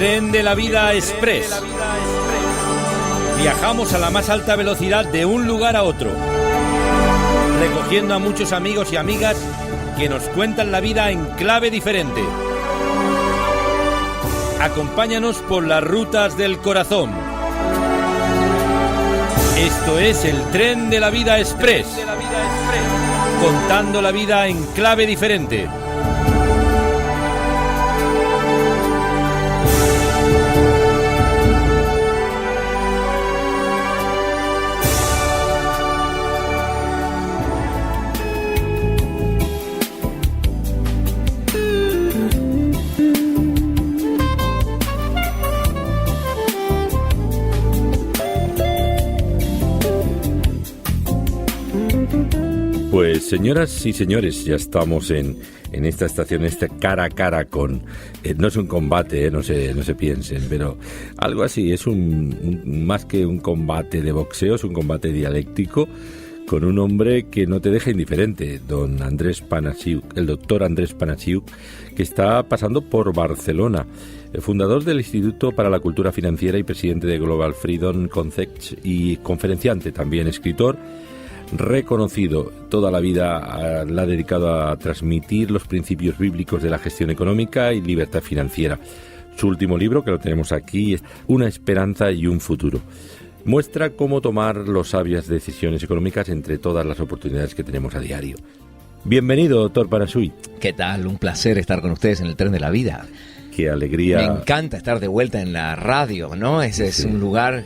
Tren de la Vida Express. Viajamos a la más alta velocidad de un lugar a otro, recogiendo a muchos amigos y amigas que nos cuentan la vida en clave diferente. Acompáñanos por las rutas del corazón. Esto es el Tren de la Vida Express, contando la vida en clave diferente. Pues señoras y señores, ya estamos en esta estación, cara a cara con... no es un combate, no se piensen, pero algo así, es más que un combate de boxeo, es un combate dialéctico con un hombre que no te deja indiferente, don Andrés Panasiuk, el doctor Andrés Panasiuk, que está pasando por Barcelona, fundador del Instituto para la Cultura Financiera y presidente de Global Freedom Concepts y conferenciante, también escritor, reconocido. Toda la vida la ha dedicado a transmitir los principios bíblicos de la gestión económica y libertad financiera. Su último libro, que lo tenemos aquí, es Una esperanza y un futuro. Muestra cómo tomar las sabias decisiones económicas entre todas las oportunidades que tenemos a diario. Bienvenido, doctor Panasiuk. ¿Qué tal? Un placer estar con ustedes en el Tren de la Vida. Qué alegría. Me encanta estar de vuelta en la radio, ¿no? Ese es un lugar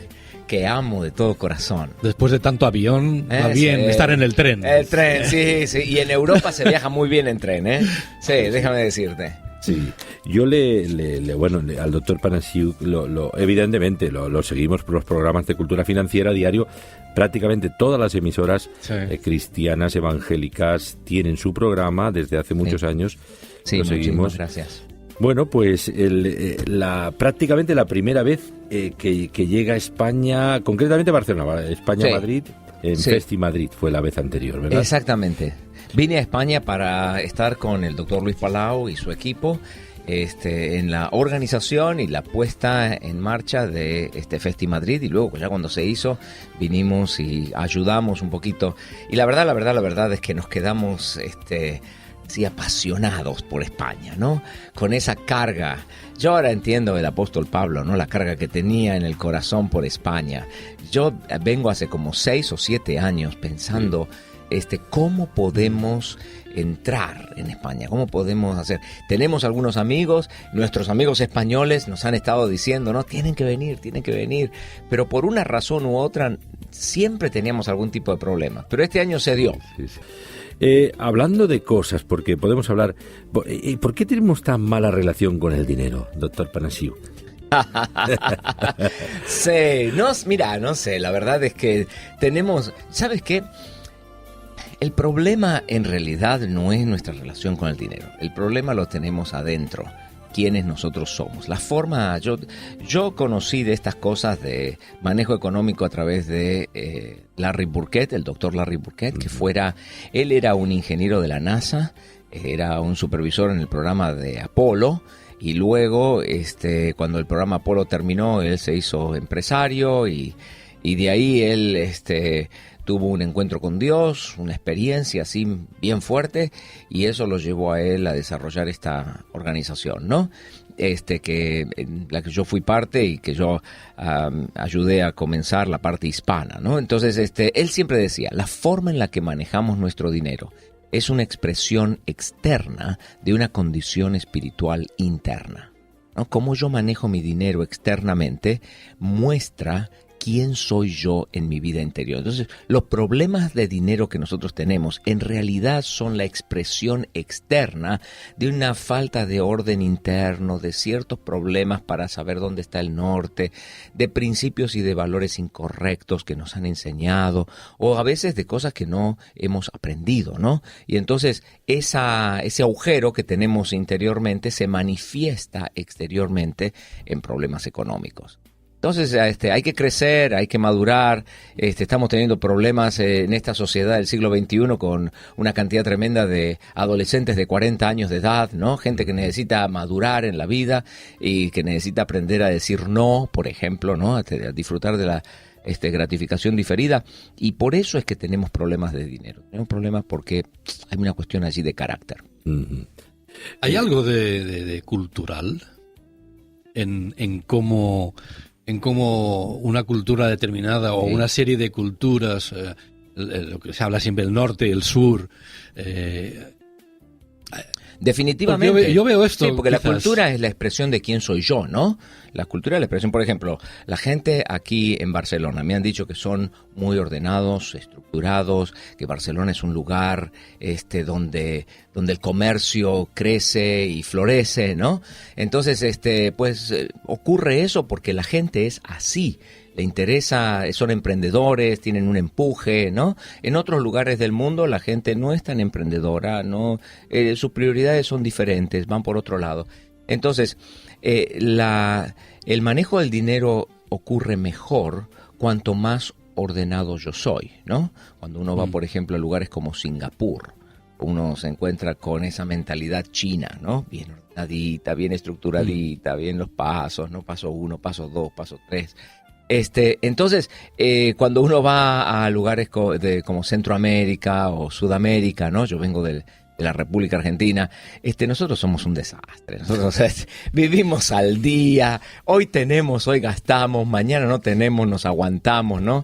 que amo de todo corazón. Después de tanto avión, va bien estar en el tren. El tren, sí. Y en Europa se viaja muy bien en tren, ¿eh? Sí, déjame decirte. Sí, yo al doctor Panasiuk, evidentemente lo seguimos por los programas de cultura financiera diario. Prácticamente todas las emisoras cristianas, evangélicas, tienen su programa desde hace muchos años. Sí, lo seguimos. Gracias. Bueno, pues prácticamente la primera vez que llega a España, concretamente a Barcelona, España-Madrid, en Festi Madrid fue la vez anterior, ¿verdad? Exactamente. Vine a España para estar con el doctor Luis Palau y su equipo en la organización y la puesta en marcha de Festi Madrid, y luego ya cuando se hizo vinimos y ayudamos un poquito, y la verdad es que nos quedamos sí, apasionados por España, ¿no? Con esa carga. Yo ahora entiendo el apóstol Pablo, ¿no? La carga que tenía en el corazón por España. Yo vengo hace como 6 o 7 años pensando cómo podemos entrar en España, cómo podemos hacer. Tenemos algunos amigos, nuestros amigos españoles nos han estado diciendo, no, tienen que venir, pero por una razón u otra siempre teníamos algún tipo de problema. Pero este año se dio. Sí. Hablando de cosas, porque podemos hablar... ¿Por qué tenemos tan mala relación con el dinero, doctor Panasiuk? Sí, no sé, la verdad es que tenemos... ¿Sabes qué? El problema en realidad no es nuestra relación con el dinero. El problema lo tenemos adentro, quiénes nosotros somos. La forma, yo conocí de estas cosas de manejo económico a través de Larry Burkett, el doctor Larry Burkett, él era un ingeniero de la NASA, era un supervisor en el programa de Apolo, y luego cuando el programa Apolo terminó, él se hizo empresario y de ahí él tuvo un encuentro con Dios, una experiencia así bien fuerte, y eso lo llevó a él a desarrollar esta organización, ¿no? En la que yo fui parte y que yo ayudé a comenzar la parte hispana, ¿no? Entonces, él siempre decía, la forma en la que manejamos nuestro dinero es una expresión externa de una condición espiritual interna, ¿no? Cómo yo manejo mi dinero externamente muestra quién soy yo en mi vida interior. Entonces, los problemas de dinero que nosotros tenemos en realidad son la expresión externa de una falta de orden interno, de ciertos problemas para saber dónde está el norte, de principios y de valores incorrectos que nos han enseñado, o a veces de cosas que no hemos aprendido, ¿no? Y entonces, ese agujero que tenemos interiormente se manifiesta exteriormente en problemas económicos. Entonces, hay que crecer, hay que madurar. Estamos teniendo problemas en esta sociedad del siglo XXI con una cantidad tremenda de adolescentes de 40 años de edad, ¿no? Gente que necesita madurar en la vida y que necesita aprender a decir no, por ejemplo, ¿no? A disfrutar de la gratificación diferida. Y por eso es que tenemos problemas de dinero. Tenemos problemas porque hay una cuestión allí de carácter. Uh-huh. ¿Hay algo de cultural en cómo una cultura determinada o una serie de culturas, lo que se habla siempre el norte y el sur? Definitivamente. Yo veo esto. Sí, porque quizás. la cultura es la expresión de quién soy yo, ¿no? La cultura es la expresión, por ejemplo, la gente aquí en Barcelona me han dicho que son muy ordenados, estructurados, que Barcelona es un lugar donde el comercio crece y florece, ¿no? Entonces, ocurre eso porque la gente es así. Le interesa, son emprendedores, tienen un empuje, ¿no? En otros lugares del mundo la gente no es tan emprendedora, no, sus prioridades son diferentes, van por otro lado. Entonces, el manejo del dinero ocurre mejor cuanto más ordenado yo soy, ¿no? Cuando uno va, por ejemplo, a lugares como Singapur, uno se encuentra con esa mentalidad china, ¿no? Bien ordenadita, bien estructuradita, bien los pasos, ¿no? Paso 1, paso 2, paso 3. Entonces, cuando uno va a lugares como Centroamérica o Sudamérica, ¿no? Yo vengo de la República Argentina, nosotros somos un desastre. Nosotros vivimos al día, hoy tenemos, hoy gastamos, mañana no tenemos, nos aguantamos, ¿no?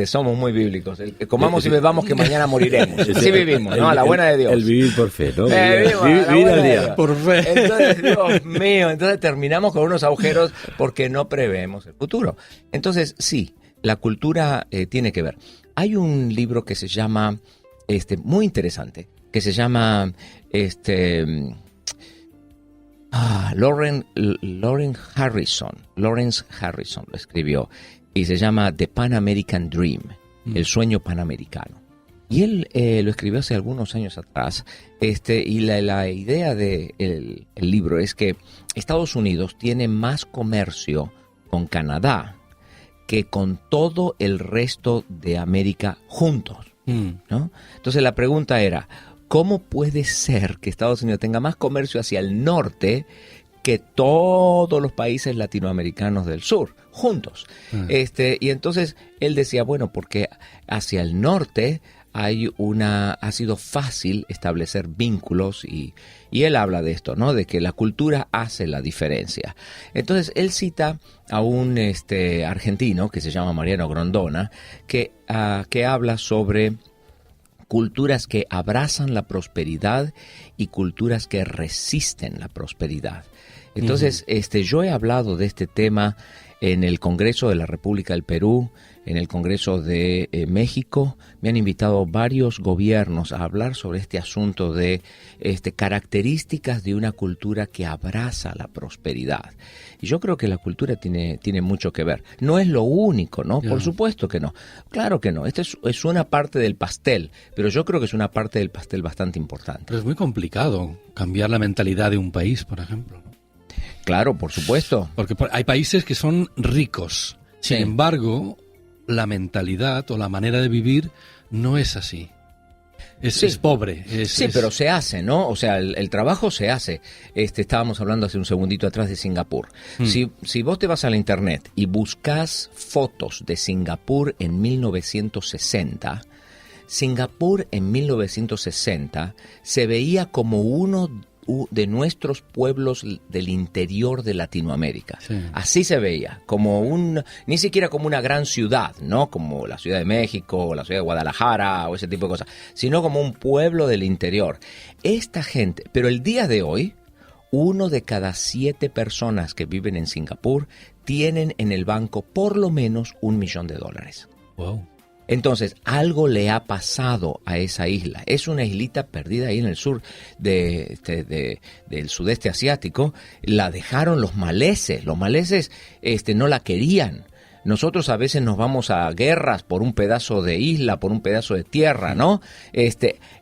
Somos muy bíblicos. Comamos y bebamos que mañana moriremos. Sí vivimos, ¿no? A la buena de Dios. El vivir por fe, ¿no? Vivir al día. Por fe. Entonces, Dios mío, entonces terminamos con unos agujeros porque no prevemos el futuro. Entonces, sí, la cultura tiene que ver. Hay un libro que se llama, muy interesante, que se llama Lawrence Harrison lo escribió, y se llama The Pan American Dream, el sueño panamericano. Y él lo escribió hace algunos años atrás, y la idea del libro es que Estados Unidos tiene más comercio con Canadá que con todo el resto de América juntos, ¿no? Entonces la pregunta era, ¿cómo puede ser que Estados Unidos tenga más comercio hacia el norte que todos los países latinoamericanos del sur, juntos? Y entonces él decía, bueno, porque hacia el norte ha sido fácil establecer vínculos y él habla de esto, ¿no? De que la cultura hace la diferencia. Entonces él cita a un argentino que se llama Mariano Grondona que habla sobre culturas que abrazan la prosperidad y culturas que resisten la prosperidad. Entonces, yo he hablado de este tema en el Congreso de la República del Perú, en el Congreso de México. Me han invitado varios gobiernos a hablar sobre este asunto de características de una cultura que abraza la prosperidad. Y yo creo que la cultura tiene mucho que ver. No es lo único, ¿no? Por supuesto que no. Claro que no. Esta es una parte del pastel, pero yo creo que es una parte del pastel bastante importante. Pero es muy complicado cambiar la mentalidad de un país, por ejemplo, ¿no? Claro, por supuesto. Porque hay países que son ricos. Sin embargo, la mentalidad o la manera de vivir no es así. Es pobre. Pero se hace, ¿no? O sea, el trabajo se hace. Estábamos hablando hace un segundito atrás de Singapur. Si vos te vas a la internet y buscas fotos de Singapur en 1960, Singapur en 1960 se veía como uno de nuestros pueblos del interior de Latinoamérica. Sí. Así se veía, ni siquiera como una gran ciudad, ¿no? Como la Ciudad de México, o la Ciudad de Guadalajara, o ese tipo de cosas, sino como un pueblo del interior. Esta gente, pero el día de hoy, 1 de cada 7 personas que viven en Singapur tienen en el banco por lo menos $1 millón. Wow. Entonces, algo le ha pasado a esa isla. Es una islita perdida ahí en el sur del sudeste asiático. La dejaron los maleses. Los maleses no la querían. Nosotros a veces nos vamos a guerras por un pedazo de isla, por un pedazo de tierra, ¿no?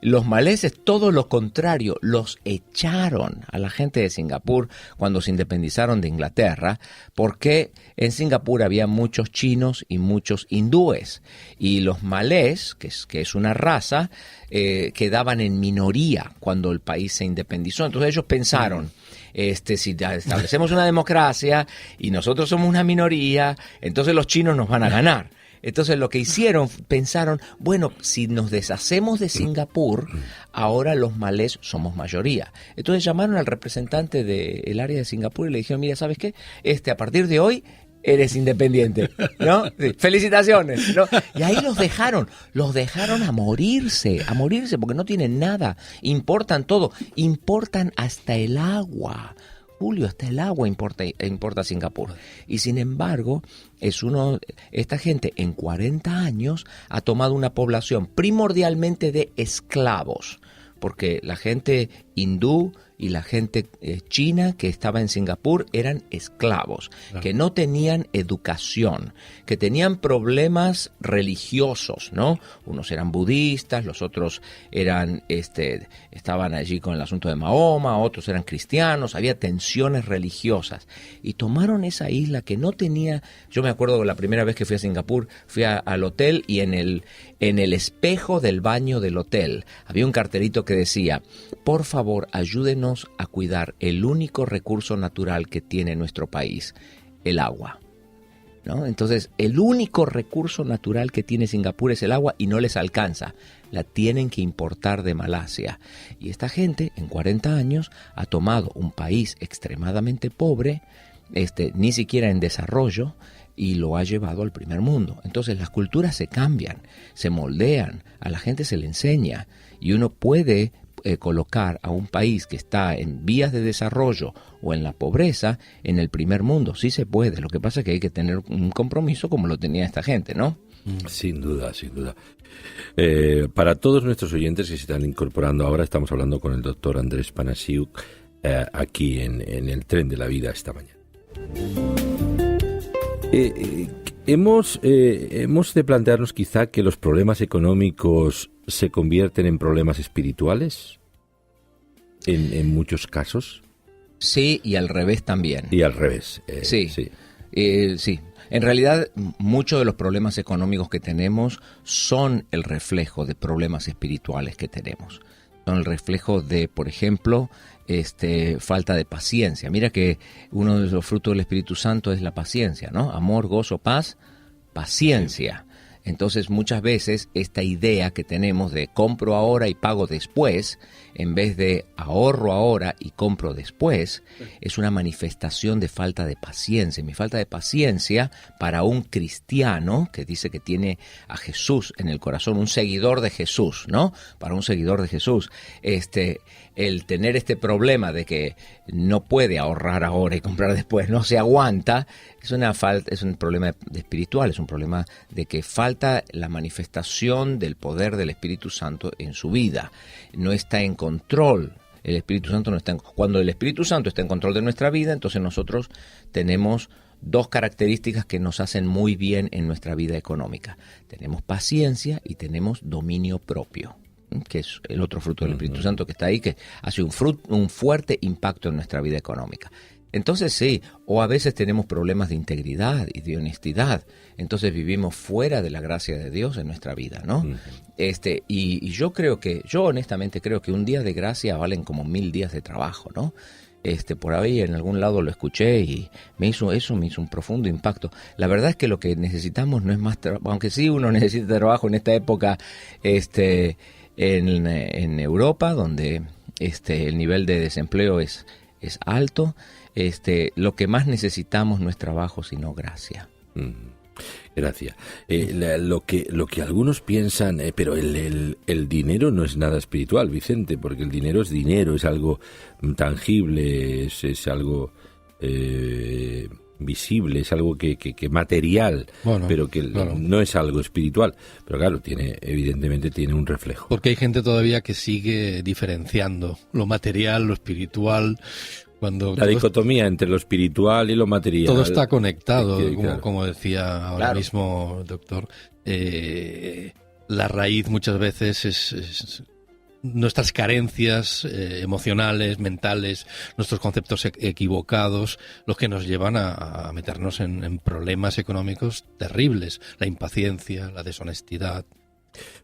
Los maleses, todo lo contrario, los echaron a la gente de Singapur cuando se independizaron de Inglaterra, porque en Singapur había muchos chinos y muchos hindúes, y los malés, que es una raza, quedaban en minoría cuando el país se independizó. Entonces ellos pensaron, si establecemos una democracia y nosotros somos una minoría, entonces los chinos nos van a ganar. Entonces lo que hicieron, pensaron, bueno, si nos deshacemos de Singapur, ahora los malés somos mayoría. Entonces llamaron al representante del área de Singapur y le dijeron, mira, ¿sabes qué? A partir de hoy eres independiente, ¿no? Sí, felicitaciones, ¿no? Y ahí los dejaron a morirse, porque no tienen nada, importan todo, importan hasta el agua. Julio, hasta el agua importa Singapur. Y sin embargo, esta gente en 40 años ha tomado una población primordialmente de esclavos, porque la gente hindú y la gente china que estaba en Singapur eran esclavos, claro, que no tenían educación, que tenían problemas religiosos, ¿no? Unos eran budistas, los otros estaban allí con el asunto de Mahoma, otros eran cristianos, había tensiones religiosas. Y tomaron esa isla que no tenía. Yo me acuerdo la primera vez que fui a Singapur, fui al hotel y en el espejo del baño del hotel había un cartelito que decía, por favor, ayúdenos a cuidar el único recurso natural que tiene nuestro país, el agua, ¿no? Entonces, el único recurso natural que tiene Singapur es el agua y no les alcanza. La tienen que importar de Malasia. Y esta gente, en 40 años, ha tomado un país extremadamente pobre, ni siquiera en desarrollo, y lo ha llevado al primer mundo. Entonces, las culturas se cambian, se moldean, a la gente se le enseña, y uno puede colocar a un país que está en vías de desarrollo o en la pobreza en el primer mundo. Sí se puede, lo que pasa es que hay que tener un compromiso como lo tenía esta gente, ¿no? Sin duda, sin duda. Para todos nuestros oyentes que se están incorporando ahora, estamos hablando con el doctor Andrés Panasiuk aquí en el Tren de la Vida esta mañana. Hemos de plantearnos quizá que los problemas económicos se convierten en problemas espirituales en muchos casos. Sí, y al revés también. Y al revés. Sí. Sí. En realidad, muchos de los problemas económicos que tenemos son el reflejo de problemas espirituales que tenemos. Son el reflejo de, por ejemplo, falta de paciencia. Mira que uno de los frutos del Espíritu Santo es la paciencia, ¿no? Amor, gozo, paz, paciencia. Entonces, muchas veces esta idea que tenemos de compro ahora y pago después, en vez de ahorro ahora y compro después, es una manifestación de falta de paciencia. Mi falta de paciencia para un cristiano que dice que tiene a Jesús en el corazón, un seguidor de Jesús, ¿no? Para un seguidor de Jesús, el tener este problema de que no puede ahorrar ahora y comprar después, no se aguanta, es un problema espiritual, es un problema de que falta la manifestación del poder del Espíritu Santo en su vida. No está en control. El Espíritu Santo no está cuando el Espíritu Santo está en control de nuestra vida, entonces nosotros tenemos dos características que nos hacen muy bien en nuestra vida económica. Tenemos paciencia y tenemos dominio propio, que es el otro fruto del Espíritu Santo que está ahí, que hace un fuerte impacto en nuestra vida económica. Entonces sí, o a veces tenemos problemas de integridad y de honestidad, entonces vivimos fuera de la gracia de Dios en nuestra vida, ¿no? Y yo honestamente creo que un día de gracia valen como 1000 días de trabajo, ¿no? Por ahí en algún lado lo escuché y me hizo un profundo impacto. La verdad es que lo que necesitamos no es más trabajo, aunque sí uno necesita trabajo en esta época, en Europa, donde el nivel de desempleo es alto. Lo que más necesitamos no es trabajo, sino gracia. Gracias. Lo que algunos piensan, pero el dinero no es nada espiritual, Vicente, porque el dinero, es algo tangible, es algo visible, es algo que material, pero que claro, no es algo espiritual. Pero claro, evidentemente tiene un reflejo. Porque hay gente todavía que sigue diferenciando lo material, lo espiritual. La dicotomía entre lo espiritual y lo material. Todo está conectado, claro. como decía ahora mismo, doctor. La raíz muchas veces es nuestras carencias emocionales, mentales, nuestros conceptos equivocados, los que nos llevan a meternos en problemas económicos terribles. La impaciencia, la deshonestidad.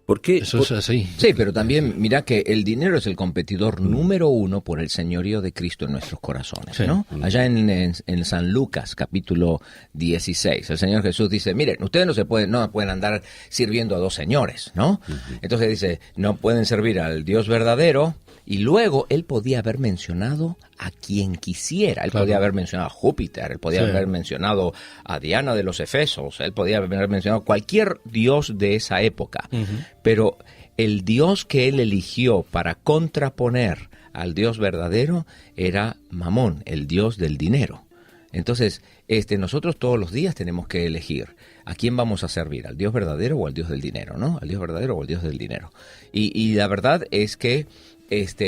¿Por qué? Eso es así. Sí, pero también mira que el dinero es el competidor número 1 por el señorío de Cristo en nuestros corazones, ¿no? Allá en San Lucas, capítulo 16, el Señor Jesús dice, miren, ustedes no pueden andar sirviendo a dos señores, ¿no? Entonces dice, no pueden servir al Dios verdadero. Y luego él podía haber mencionado a quien quisiera. Él podía haber mencionado a Júpiter, él podía haber mencionado a Diana de los Efesos, él podía haber mencionado cualquier dios de esa época. Pero el Dios que él eligió para contraponer al Dios verdadero era Mamón, el Dios del dinero. Entonces, nosotros todos los días tenemos que elegir a quién vamos a servir, al Dios verdadero o al Dios del dinero, ¿no? Al Dios verdadero o al Dios del dinero. Y la verdad es que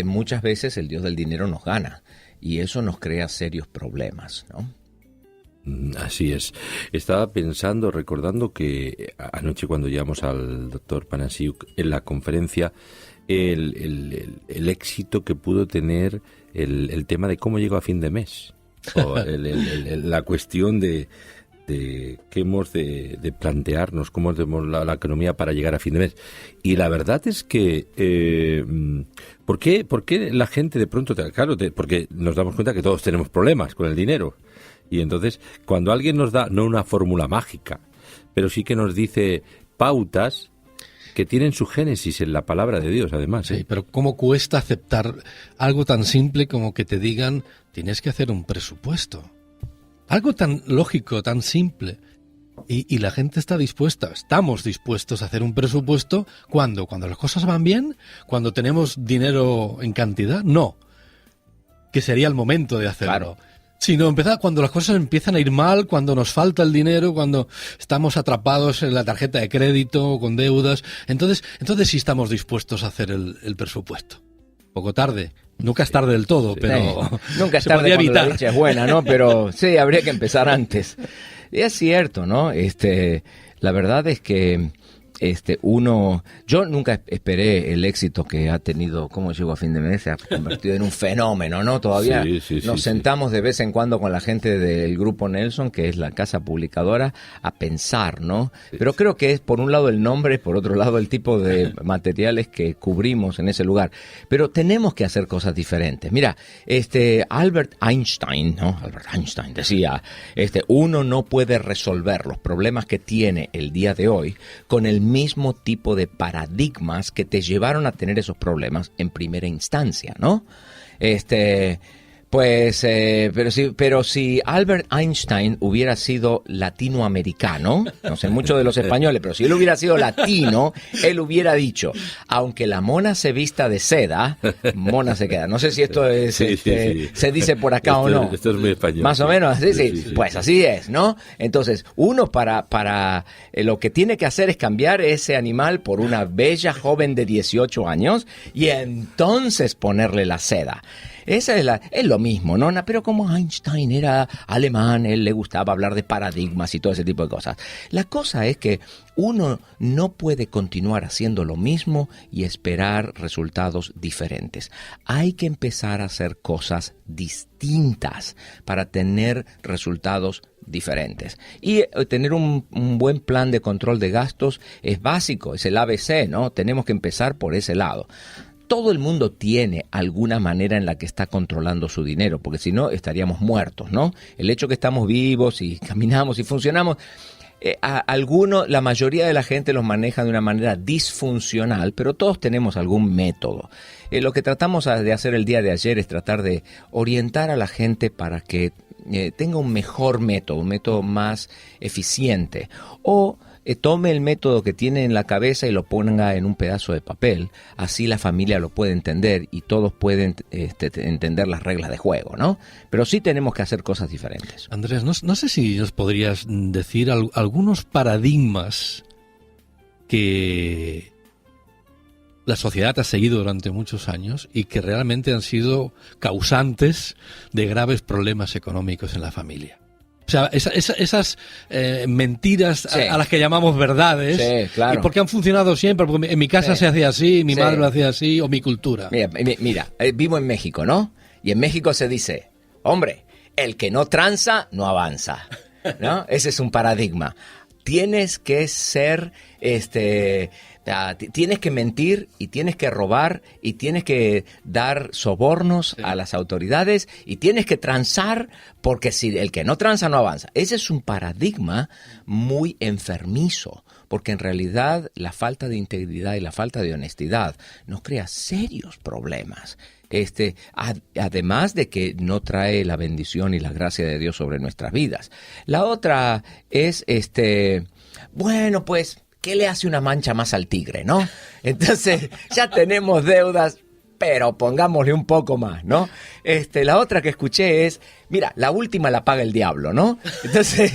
muchas veces el Dios del dinero nos gana y eso nos crea serios problemas, ¿no? Así es. Estaba pensando, recordando que anoche cuando llegamos al doctor Panasiuk en la conferencia, el éxito que pudo tener el tema de cómo llego a fin de mes, o la cuestión de qué hemos de plantearnos, cómo hacemos la economía para llegar a fin de mes. Y la verdad es que ¿por qué la gente de pronto, claro, porque nos damos cuenta que todos tenemos problemas con el dinero, y entonces cuando alguien nos da, no una fórmula mágica, pero sí que nos dice pautas que tienen su génesis en la palabra de Dios, además. Sí, pero ¿cómo cuesta aceptar algo tan simple como que te digan tienes que hacer un presupuesto? Algo tan lógico, tan simple. Y la gente estamos dispuestos a hacer un presupuesto cuando las cosas van bien, cuando tenemos dinero en cantidad, no. Que sería el momento de hacerlo. Claro. Sino empezar cuando las cosas empiezan a ir mal, cuando nos falta el dinero, cuando estamos atrapados en la tarjeta de crédito, con deudas. Entonces sí estamos dispuestos a hacer el presupuesto. Poco tarde. Nunca es tarde del todo, pero nunca es tarde cuando la dicha es buena, ¿no? Pero sí, habría que empezar antes. Y es cierto, ¿no? La verdad es que yo nunca esperé el éxito que ha tenido, cómo llegó a fin de mes, se ha convertido en un fenómeno, ¿no? Todavía nos sentamos de vez en cuando con la gente del Grupo Nelson, que es la casa publicadora, a pensar, ¿no? Pero creo que es por un lado el nombre, por otro lado el tipo de materiales que cubrimos en ese lugar. Pero tenemos que hacer cosas diferentes. Mira, Albert Einstein, ¿no? Albert Einstein decía, uno no puede resolver los problemas que tiene el día de hoy con el mismo tipo de paradigmas que te llevaron a tener esos problemas en primera instancia, ¿no? Pero si Albert Einstein hubiera sido latinoamericano, no sé mucho de los españoles, pero si él hubiera sido latino, él hubiera dicho, aunque la mona se vista de seda, mona se queda. No sé si esto es, se dice por acá o no. Esto es muy español. Más o menos, sí. Pues así es, ¿no? Entonces, uno para lo que tiene que hacer es cambiar ese animal por una bella joven de 18 años y entonces ponerle la seda. Es lo mismo, ¿no? Pero como Einstein era alemán, él le gustaba hablar de paradigmas y todo ese tipo de cosas. La cosa es que uno no puede continuar haciendo lo mismo y esperar resultados diferentes. Hay que empezar a hacer cosas distintas para tener resultados diferentes. Y tener un buen plan de control de gastos es básico, es el ABC, ¿no? Tenemos que empezar por ese lado. Todo el mundo tiene alguna manera en la que está controlando su dinero, porque si no estaríamos muertos, ¿no? El hecho que estamos vivos y caminamos y funcionamos, la mayoría de la gente los maneja de una manera disfuncional, pero todos tenemos algún método. Lo que tratamos de hacer el día de ayer es tratar de orientar a la gente para que tenga un mejor método, un método más eficiente, o tome el método que tiene en la cabeza y lo ponga en un pedazo de papel. Así la familia lo puede entender y todos pueden entender las reglas de juego, ¿no? Pero sí tenemos que hacer cosas diferentes. Andrés, no sé si nos podrías decir algunos paradigmas que la sociedad ha seguido durante muchos años y que realmente han sido causantes de graves problemas económicos en la familia. O sea, esas mentiras Sí. a las que llamamos verdades, Sí, claro. y porque han funcionado siempre, porque en mi casa Sí. se hacía así, mi Sí. madre lo hacía así, o mi cultura. Mira, vivo en México, ¿no? Y en México se dice, hombre, el que no tranza, no avanza, ¿no? Ese es un paradigma. Tienes que ser, tienes que mentir y tienes que robar y tienes que dar sobornos a las autoridades y tienes que transar porque si el que no tranza no avanza. Ese es un paradigma muy enfermizo porque en realidad la falta de integridad y la falta de honestidad nos crea serios problemas. Además de que no trae la bendición y la gracia de Dios sobre nuestras vidas. La otra es, bueno, pues, ¿qué le hace una mancha más al tigre, no? Entonces, ya tenemos deudas, pero pongámosle un poco más, ¿no? La otra que escuché es, mira, la última la paga el diablo, ¿no? Entonces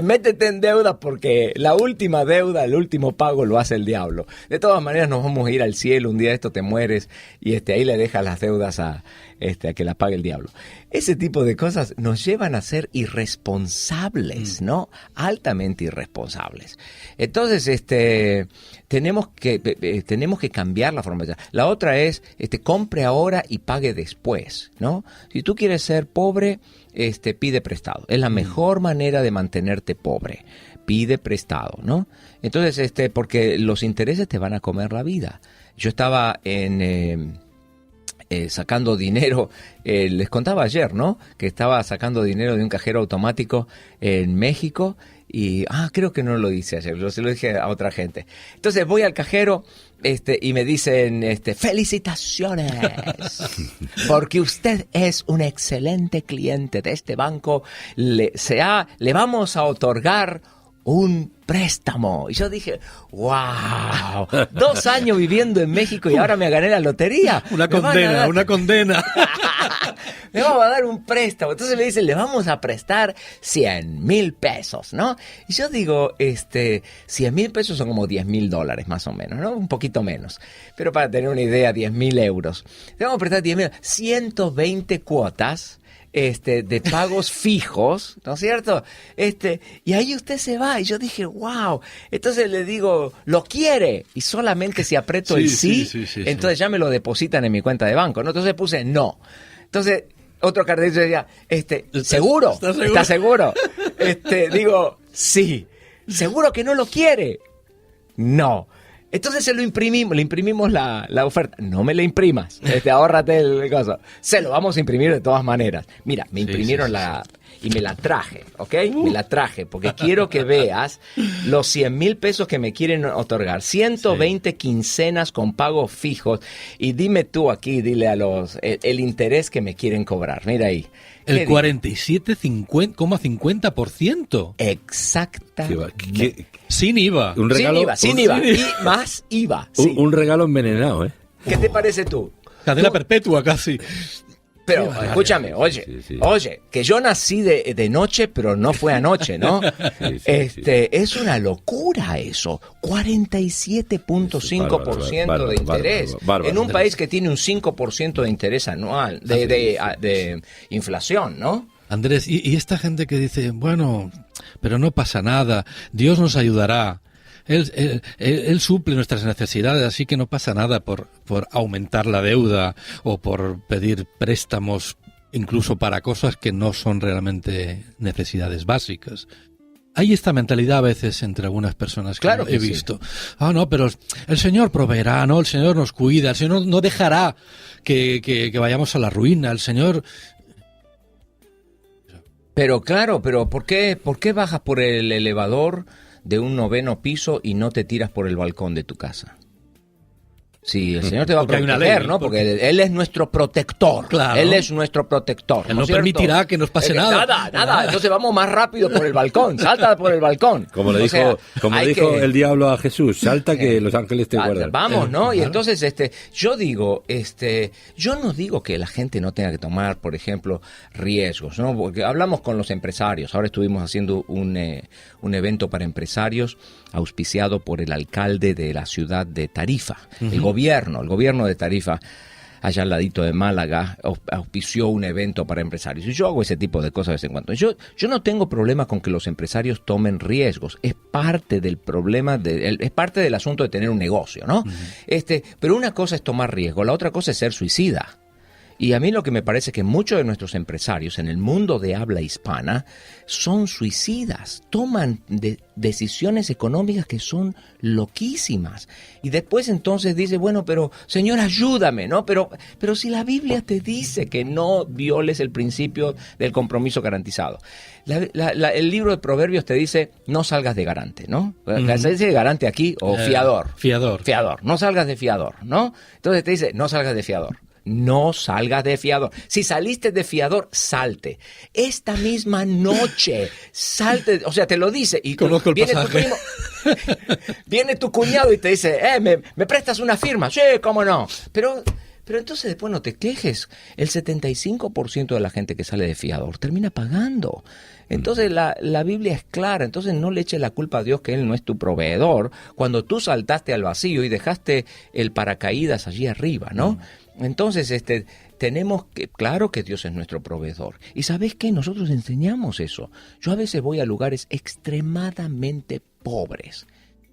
métete en deuda porque la última deuda, el último pago lo hace el diablo. De todas maneras nos vamos a ir al cielo, un día esto te mueres y ahí le dejas las deudas a que la pague el diablo. Ese tipo de cosas nos llevan a ser irresponsables, ¿no? Altamente irresponsables. Entonces, tenemos que cambiar la forma de pensar. La otra es, compre ahora y pague después, ¿no? Si tú quieres ser pobre, pide prestado. Es la mejor manera de mantenerte pobre. Pide prestado, ¿no? Entonces, porque los intereses te van a comer la vida. Yo estaba sacando dinero, les contaba ayer, ¿no? Que estaba sacando dinero de un cajero automático en México y, creo que no lo hice ayer, se lo dije a otra gente. Entonces voy al cajero y me dicen, felicitaciones, porque usted es un excelente cliente de este banco, le vamos a otorgar un préstamo. Y yo dije, wow, 2 años viviendo en México y ahora me gané la lotería. Una condena. Me vamos a dar un préstamo. Entonces me dicen, le vamos a prestar 100,000 pesos, ¿no? Y yo digo, 100,000 pesos son como $10,000 más o menos, ¿no? Un poquito menos. Pero para tener una idea, 10,000 euros. Le vamos a prestar 10,000, 120 cuotas. De pagos fijos, ¿no es cierto? Y ahí usted se va, y yo dije, wow, entonces le digo, ¿lo quiere? Y solamente si aprieto el sí, entonces ya me lo depositan en mi cuenta de banco, ¿no? Entonces puse no. Entonces, otro cartelito decía, ¿seguro? ¿Está seguro? Digo, sí. ¿Seguro que no lo quiere? No. Entonces le imprimimos la oferta. No me la imprimas, ahórrate el coso. Se lo vamos a imprimir de todas maneras. Mira, me imprimieron y me la traje, ¿ok? Me la traje porque quiero que veas los 100,000 pesos que me quieren otorgar. 120 quincenas con pagos fijos. Y dime tú aquí, dile a el interés que me quieren cobrar. Mira ahí. El 47,50%. Exactamente. Sin IVA. Un regalo, sin IVA. Y más IVA. Sí. Un regalo envenenado, ¿eh? ¿Qué te parece tú? Cadena perpetua casi. Pero escúchame, oye, que yo nací de noche, pero no fue anoche, ¿no? Es una locura eso. 47.5% de interés. Bárbaro. En un país que tiene un 5% de interés anual, de inflación, ¿no? Andrés, y esta gente que dice, bueno, pero no pasa nada, Dios nos ayudará. Él suple nuestras necesidades, así que no pasa nada por aumentar la deuda o por pedir préstamos, incluso para cosas que no son realmente necesidades básicas. Hay esta mentalidad a veces entre algunas personas que he visto. Sí. No, pero el Señor proveerá, no, el Señor nos cuida, el Señor no dejará que vayamos a la ruina, el Señor... Pero claro, ¿por qué bajas por el elevador de un 9º piso y no te tiras por el balcón de tu casa? Sí, el Señor te va a Porque hay una proteger, ley, ¿no? Porque Él es nuestro protector. Claro. Él es nuestro protector. Él no es cierto? permitirá que nos pase nada. Nada. Entonces vamos más rápido por el balcón. Salta por el balcón. Como le O sea, dijo hay que- el diablo a Jesús, salta que los ángeles te guardan. Vamos, ¿no? Y Claro. entonces, yo no digo que la gente no tenga que tomar, por ejemplo, riesgos, ¿no? Porque hablamos con los empresarios. Ahora estuvimos haciendo un evento para empresarios auspiciado por el alcalde de la ciudad de Tarifa. El gobierno de Tarifa, allá al ladito de Málaga, auspició un evento para empresarios. Y yo hago ese tipo de cosas de vez en cuando. Yo no tengo problema con que los empresarios tomen riesgos. Es parte del problema, es parte del asunto de tener un negocio, ¿no? Pero una cosa es tomar riesgo, la otra cosa es ser suicida. Y a mí lo que me parece es que muchos de nuestros empresarios en el mundo de habla hispana son suicidas, toman decisiones económicas que son loquísimas. Y después entonces dice, bueno, pero Señor, ayúdame, ¿no? Pero si la Biblia te dice que no violes el principio del compromiso garantizado. El libro de Proverbios te dice, no salgas de garante, ¿no? ¿Se dice garante aquí o fiador? Fiador. No salgas de fiador, ¿no? Entonces te dice, no salgas de fiador. No salgas de fiador. Si saliste de fiador, salte. Esta misma noche, salte. O sea, te lo dice. Y Conozco el viene pasaje. tu primo, viene tu cuñado y te dice, ¿me prestas una firma? Sí, cómo no. Pero entonces después no te quejes. El 75% de la gente que sale de fiador termina pagando. Entonces la Biblia es clara. Entonces no le eches la culpa a Dios que Él no es tu proveedor cuando tú saltaste al vacío y dejaste el paracaídas allí arriba, ¿no? Entonces, tenemos que, claro que Dios es nuestro proveedor. ¿Y sabes qué? Nosotros enseñamos eso. Yo a veces voy a lugares extremadamente pobres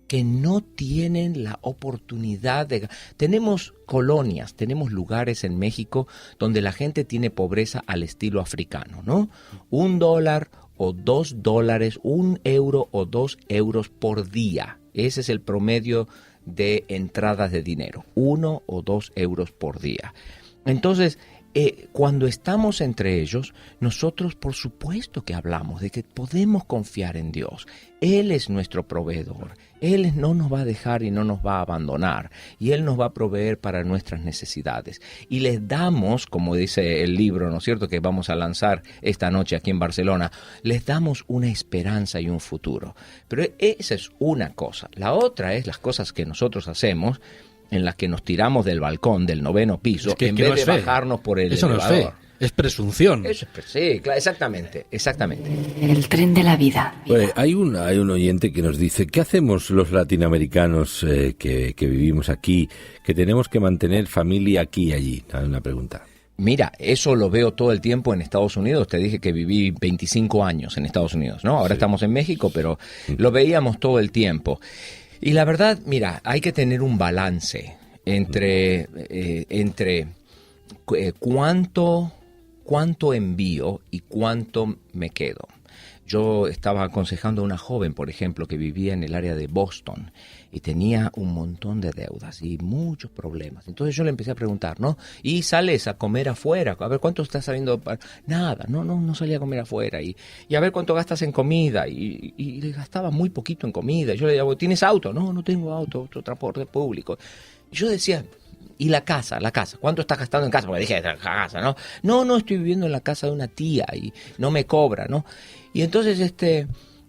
que no tienen la oportunidad de... Tenemos colonias, tenemos lugares en México donde la gente tiene pobreza al estilo africano, ¿no? $1 o $2, €1 o €2 por día. Ese es el promedio de entradas de dinero, 1 o 2 euros por día. Entonces, cuando estamos entre ellos, nosotros por supuesto que hablamos de que podemos confiar en Dios. Él es nuestro proveedor. Él no nos va a dejar y no nos va a abandonar. Y Él nos va a proveer para nuestras necesidades. Y les damos, como dice el libro, ¿no es cierto?, que vamos a lanzar esta noche aquí en Barcelona, les damos una esperanza y un futuro. Pero esa es una cosa. La otra es las cosas que nosotros hacemos en las que nos tiramos del balcón del 9º piso en vez de bajarnos por el elevador. No es fe, es presunción. Sí, claro, exactamente. El tren de la vida. Pues hay un oyente que nos dice, ¿qué hacemos los latinoamericanos que vivimos aquí, que tenemos que mantener familia aquí y allí? Una pregunta. Mira, eso lo veo todo el tiempo en Estados Unidos. Te dije que viví 25 años en Estados Unidos, ¿no? Ahora estamos en México, pero lo veíamos todo el tiempo. Y la verdad, mira, hay que tener un balance entre cuánto envío y cuánto me quedo. Yo estaba aconsejando a una joven, por ejemplo, que vivía en el área de Boston y tenía un montón de deudas y muchos problemas. Entonces yo le empecé a preguntar, ¿no? ¿Y sales a comer afuera? A ver, ¿cuánto estás saliendo? Nada, no salía a comer afuera. Y a ver, ¿cuánto gastas en comida? Y le gastaba muy poquito en comida. Yo le decía, ¿tienes auto? No tengo auto, otro transporte público. Y yo decía... ¿Y la casa? ¿Cuánto estás gastando en casa? Porque dije, la casa, ¿no? No, estoy viviendo en la casa de una tía y no me cobra, ¿no? Y entonces,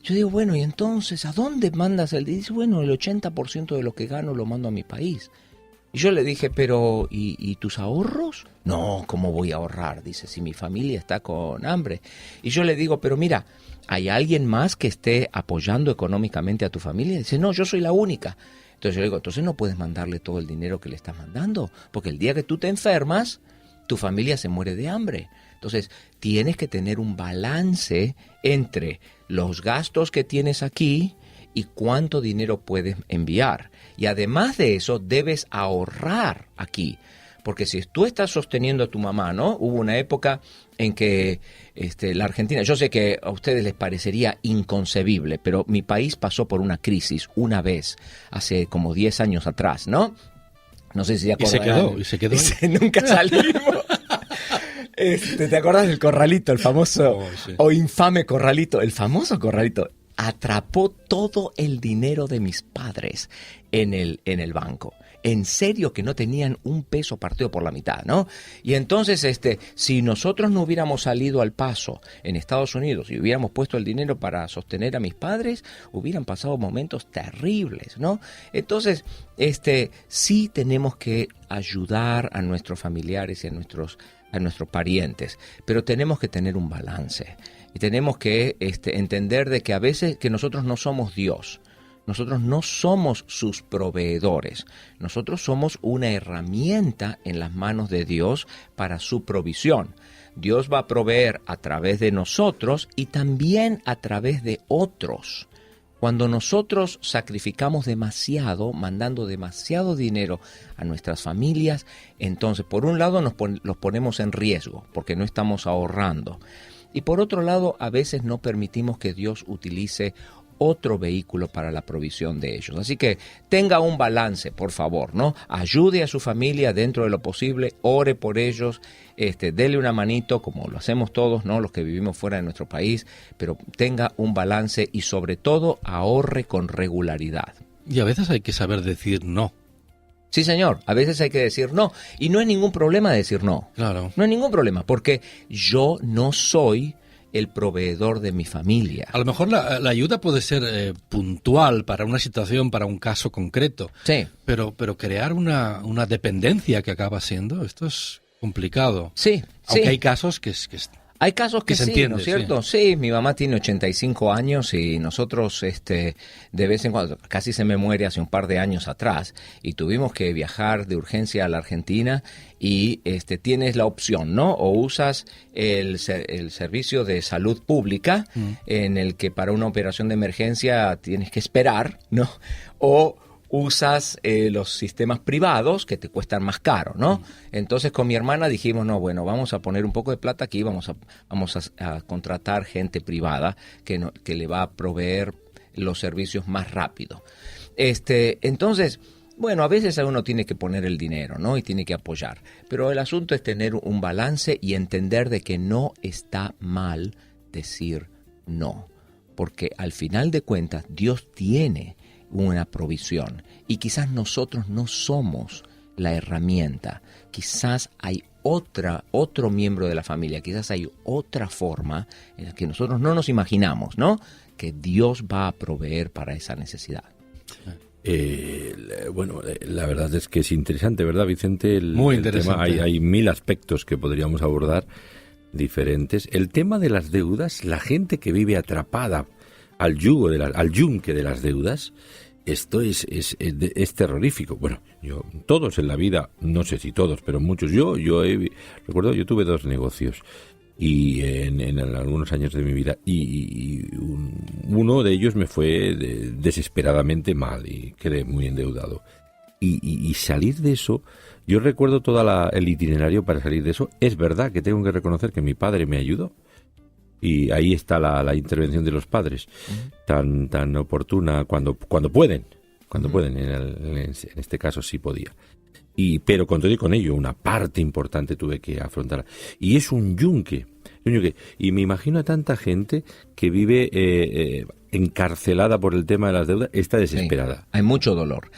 yo digo, bueno, ¿y entonces a dónde mandas el...? Y dice, bueno, el 80% de lo que gano lo mando a mi país. Y yo le dije, pero, ¿y tus ahorros? No, ¿cómo voy a ahorrar? Dice, si mi familia está con hambre. Y yo le digo, pero mira, ¿hay alguien más que esté apoyando económicamente a tu familia? Dice, no, yo soy la única. Entonces yo le digo, entonces no puedes mandarle todo el dinero que le estás mandando, porque el día que tú te enfermas, tu familia se muere de hambre. Entonces tienes que tener un balance entre los gastos que tienes aquí y cuánto dinero puedes enviar. Y además de eso, debes ahorrar aquí. Porque si tú estás sosteniendo a tu mamá, ¿no? Hubo una época en que la Argentina, yo sé que a ustedes les parecería inconcebible, pero mi país pasó por una crisis una vez, hace como 10 años atrás, ¿no? No sé si se acuerdan. Y se quedó. Nunca salimos. ¿Te acuerdas del corralito, el famoso sí. o infame corralito? El famoso corralito atrapó todo el dinero de mis padres en el banco. en serio que no tenían un peso partido por la mitad, ¿no? Y entonces, si nosotros no hubiéramos salido al paso en Estados Unidos y hubiéramos puesto el dinero para sostener a mis padres, hubieran pasado momentos terribles, ¿no? Entonces, sí tenemos que ayudar a nuestros familiares y a nuestros parientes, pero tenemos que tener un balance y tenemos que entender de que a veces que nosotros no somos Dios. Nosotros no somos sus proveedores. Nosotros somos una herramienta en las manos de Dios para su provisión. Dios va a proveer a través de nosotros y también a través de otros. Cuando nosotros sacrificamos demasiado, mandando demasiado dinero a nuestras familias, entonces por un lado los ponemos en riesgo porque no estamos ahorrando. Y por otro lado, a veces no permitimos que Dios utilice otro vehículo para la provisión de ellos. Así que tenga un balance, por favor, ¿no? Ayude a su familia dentro de lo posible, ore por ellos, dele una manito, como lo hacemos todos, ¿no? Los que vivimos fuera de nuestro país, pero tenga un balance y sobre todo ahorre con regularidad. Y a veces hay que saber decir no. Sí, señor, a veces hay que decir no, y no hay ningún problema decir no. Claro. No hay ningún problema, porque yo no soy el proveedor de mi familia. A lo mejor la ayuda puede ser puntual para una situación, para un caso concreto. Sí. Pero crear una dependencia que acaba siendo, esto es complicado. Sí. Aunque sí. hay casos que Hay casos que se sí, entiende, ¿no es cierto? Sí, mi mamá tiene 85 años y nosotros de vez en cuando, casi se me muere hace un par de años atrás y tuvimos que viajar de urgencia a la Argentina y tienes la opción, ¿no? O usas el servicio de salud pública en el que para una operación de emergencia tienes que esperar, ¿no? O usas los sistemas privados que te cuestan más caro, ¿no? Entonces con mi hermana dijimos, no, bueno, vamos a poner un poco de plata aquí, vamos a contratar gente privada que le va a proveer los servicios más rápido. Entonces, bueno, a veces uno tiene que poner el dinero, ¿no? Y tiene que apoyar. Pero el asunto es tener un balance y entender de que no está mal decir no. Porque al final de cuentas, Dios tiene una provisión y quizás nosotros no somos la herramienta, quizás hay otro miembro de la familia, quizás hay otra forma en la que nosotros no nos imaginamos, ¿no? Que Dios va a proveer para esa necesidad. Bueno, la verdad es que es interesante, ¿verdad, Vicente? Muy interesante. El tema, hay 1000 aspectos que podríamos abordar diferentes. El tema de las deudas, la gente que vive atrapada al yunque de las deudas, esto es terrorífico. Bueno, todos en la vida, no sé si todos, pero muchos. Recuerdo, yo tuve 2 negocios y en algunos años de mi vida y uno de ellos me fue desesperadamente mal y quedé muy endeudado. Y salir de eso, yo recuerdo todo el itinerario para salir de eso. Es verdad que tengo que reconocer que mi padre me ayudó. Y ahí está la intervención de los padres, tan oportuna cuando pueden, en este caso sí podía. Pero con todo y con ello, una parte importante tuve que afrontar. Y es un yunque. Y me imagino a tanta gente que vive encarcelada por el tema de las deudas, está desesperada. Sí, hay mucho dolor.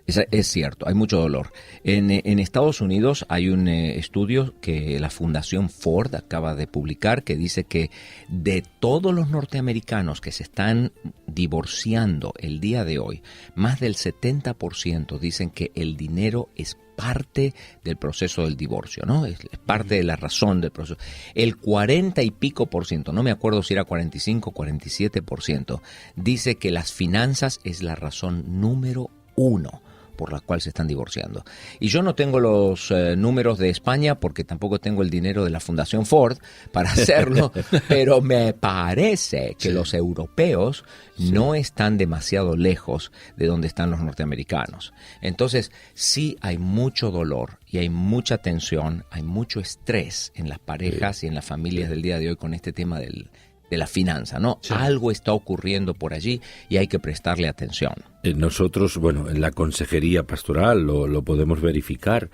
Es cierto, hay mucho dolor. En Estados Unidos hay un estudio que la Fundación Ford acaba de publicar que dice que de todos los norteamericanos que se están divorciando el día de hoy, más del 70% dicen que el dinero es parte del proceso del divorcio, ¿no? Es parte de la razón del proceso. El 40 y pico por ciento, no me acuerdo si era 45 o 47%, dice que las finanzas es la razón número 1 por la cual se están divorciando. Y yo no tengo los números de España porque tampoco tengo el dinero de la Fundación Ford para hacerlo, pero me parece que los europeos no están demasiado lejos de donde están los norteamericanos. Entonces, sí hay mucho dolor y hay mucha tensión, hay mucho estrés en las parejas y en las familias del día de hoy con este tema de la finanza, ¿no? Sí. Algo está ocurriendo por allí y hay que prestarle atención. Nosotros, bueno, en la consejería pastoral lo podemos verificar.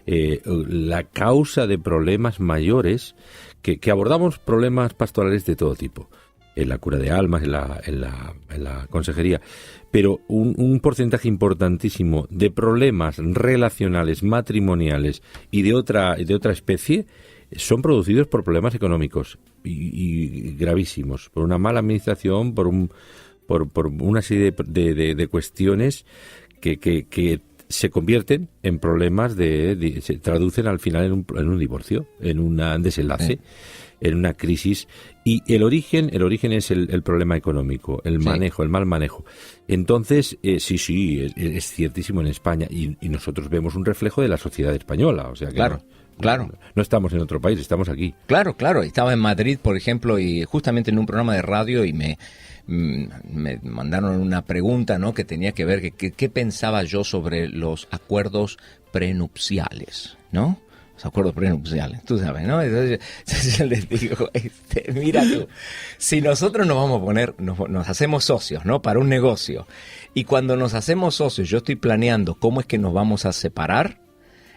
La causa de problemas mayores, que abordamos problemas pastorales de todo tipo, en la cura de almas, en la consejería, pero un porcentaje importantísimo de problemas relacionales, matrimoniales y de otra especie son producidos por problemas económicos y gravísimos, por una mala administración, por una serie de cuestiones que se convierten en problemas se traducen al final en un divorcio, en un desenlace, en una crisis, y el origen es el problema económico, el manejo, el mal manejo. Entonces, sí, es ciertísimo en España, y nosotros vemos un reflejo de la sociedad española, o sea que Claro. No estamos en otro país, estamos aquí. Claro. Estaba en Madrid, por ejemplo, y justamente en un programa de radio y me mandaron una pregunta, ¿no? Que tenía que ver qué pensaba yo sobre los acuerdos prenupciales, ¿no? Los acuerdos prenupciales, tú sabes, ¿no? Entonces yo les digo, mira tú, si nosotros nos vamos a poner, nos hacemos socios, ¿no? Para un negocio, y cuando nos hacemos socios, yo estoy planeando cómo es que nos vamos a separar,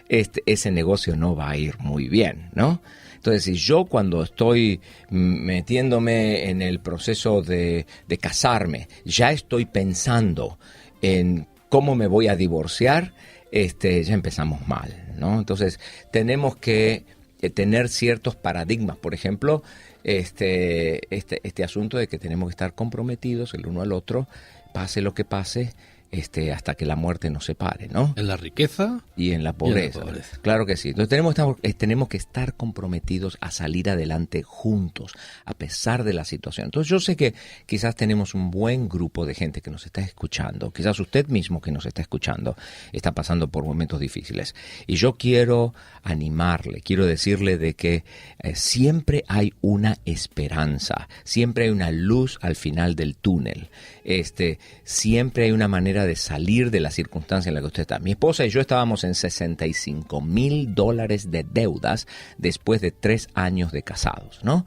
ese negocio no va a ir muy bien, ¿no? Entonces, si yo cuando estoy metiéndome en el proceso de casarme, ya estoy pensando en cómo me voy a divorciar, ya empezamos mal, ¿no? Entonces, tenemos que tener ciertos paradigmas. Por ejemplo, este asunto de que tenemos que estar comprometidos el uno al otro, pase lo que pase, hasta que la muerte nos separe, ¿no? En la riqueza y en la pobreza. Claro que sí. Entonces tenemos que estar comprometidos a salir adelante juntos, a pesar de la situación. Entonces yo sé que quizás tenemos un buen grupo de gente que nos está escuchando. Quizás usted mismo que nos está escuchando está pasando por momentos difíciles. Y yo quiero animarle, quiero decirle de que siempre hay una esperanza, siempre hay una luz al final del túnel. Siempre hay una manera de salir de la circunstancia en la que usted está. Mi esposa y yo estábamos en $65,000 de deudas después de 3 años de casados, ¿no?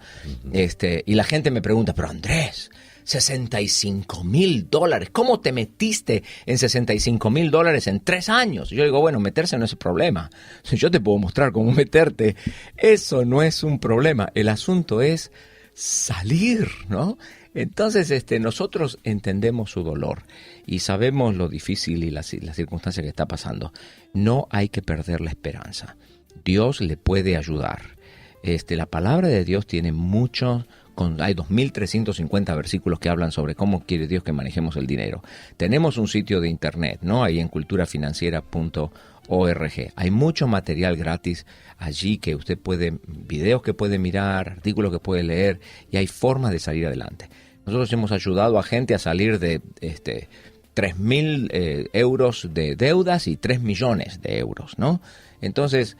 Y la gente me pregunta, pero Andrés, $65,000, ¿cómo te metiste en $65,000 en 3 años? Yo digo, bueno, meterse no es el problema. Yo te puedo mostrar cómo meterte. Eso no es un problema. El asunto es salir, ¿no? Entonces, nosotros entendemos su dolor y sabemos lo difícil y la circunstancia que está pasando. No hay que perder la esperanza. Dios le puede ayudar. La palabra de Dios tiene hay 2.350 versículos que hablan sobre cómo quiere Dios que manejemos el dinero. Tenemos un sitio de internet, ¿no? Ahí en culturafinanciera.org. Hay mucho material gratis allí que usted videos que puede mirar, artículos que puede leer, y hay formas de salir adelante. Nosotros hemos ayudado a gente a salir de 3.000 euros de deudas y 3 millones de euros, ¿no? Entonces,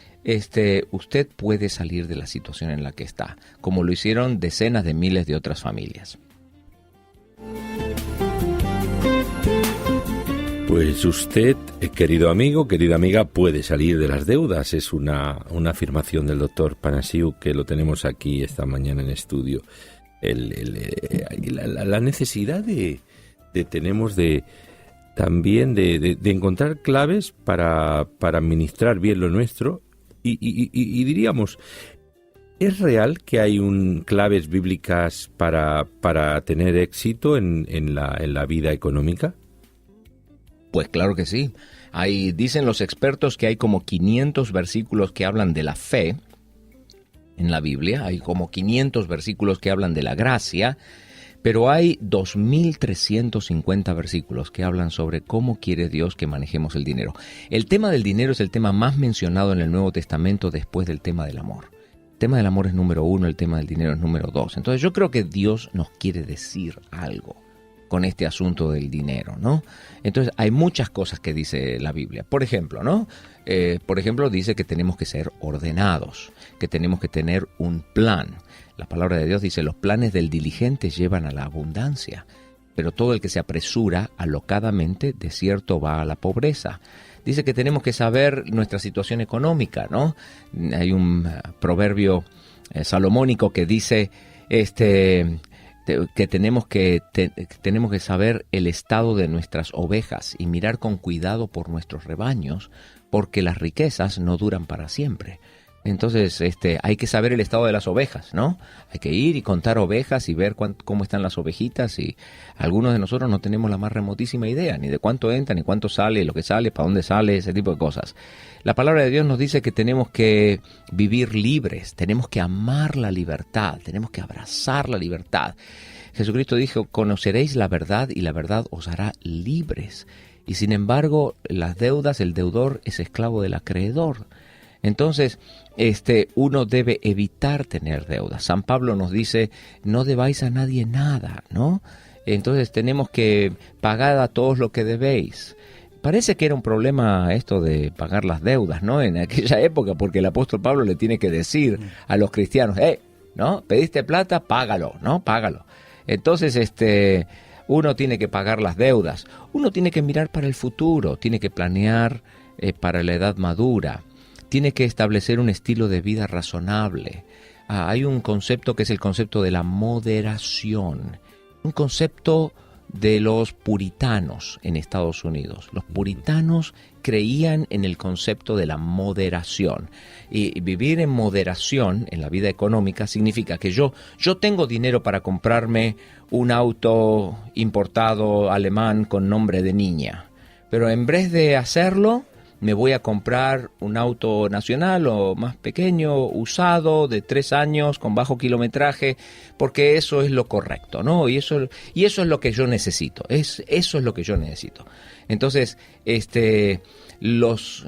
usted puede salir de la situación en la que está, como lo hicieron decenas de miles de otras familias. Pues usted, querido amigo, querida amiga, puede salir de las deudas. Es una afirmación del doctor Panasiuk, que lo tenemos aquí esta mañana en estudio. La necesidad tenemos también de encontrar claves para administrar bien lo nuestro y diríamos, ¿es real que hay claves bíblicas para tener éxito en la vida económica? Pues claro que sí. Dicen los expertos que hay como 500 versículos que hablan de la fe en la Biblia, hay como 500 versículos que hablan de la gracia, pero hay 2.350 versículos que hablan sobre cómo quiere Dios que manejemos el dinero. El tema del dinero es el tema más mencionado en el Nuevo Testamento después del tema del amor. El tema del amor es número 1, el tema del dinero es número 2. Entonces yo creo que Dios nos quiere decir algo con este asunto del dinero, ¿no? Entonces hay muchas cosas que dice la Biblia. Por ejemplo, ¿no? Dice que tenemos que ser ordenados, que tenemos que tener un plan. La palabra de Dios dice, los planes del diligente llevan a la abundancia, pero todo el que se apresura alocadamente, de cierto va a la pobreza. Dice que tenemos que saber nuestra situación económica, ¿no? Hay un proverbio salomónico que dice, que tenemos que saber el estado de nuestras ovejas y mirar con cuidado por nuestros rebaños, porque las riquezas no duran para siempre. Entonces, hay que saber el estado de las ovejas, ¿no? Hay que ir y contar ovejas y ver cómo están las ovejitas, y algunos de nosotros no tenemos la más remotísima idea, ni de cuánto entra, ni cuánto sale, lo que sale, para dónde sale, ese tipo de cosas. La palabra de Dios nos dice que tenemos que vivir libres, tenemos que amar la libertad, tenemos que abrazar la libertad. Jesucristo dijo, conoceréis la verdad y la verdad os hará libres. Y sin embargo, las deudas, el deudor es esclavo del acreedor. Entonces, uno debe evitar tener deudas. San Pablo nos dice, no debáis a nadie nada, ¿no? Entonces tenemos que pagar a todos lo que debéis. Parece que era un problema esto de pagar las deudas, ¿no? En aquella época, porque el apóstol Pablo le tiene que decir a los cristianos, ¿no? ¿Pediste plata? Págalo, ¿no? Págalo. Entonces, uno tiene que pagar las deudas. Uno tiene que mirar para el futuro, tiene que planear para la edad madura. Tiene que establecer un estilo de vida razonable. Hay un concepto que es el concepto de la moderación, un concepto de los puritanos en Estados Unidos. Los puritanos creían en el concepto de la moderación. Y vivir en moderación en la vida económica significa que yo tengo dinero para comprarme un auto importado alemán con nombre de niña, pero en vez de hacerlo, me voy a comprar un auto nacional o más pequeño, usado, de 3 años, con bajo kilometraje, porque eso es lo correcto, ¿no? Y eso es lo que yo necesito, eso es lo que yo necesito. Entonces, los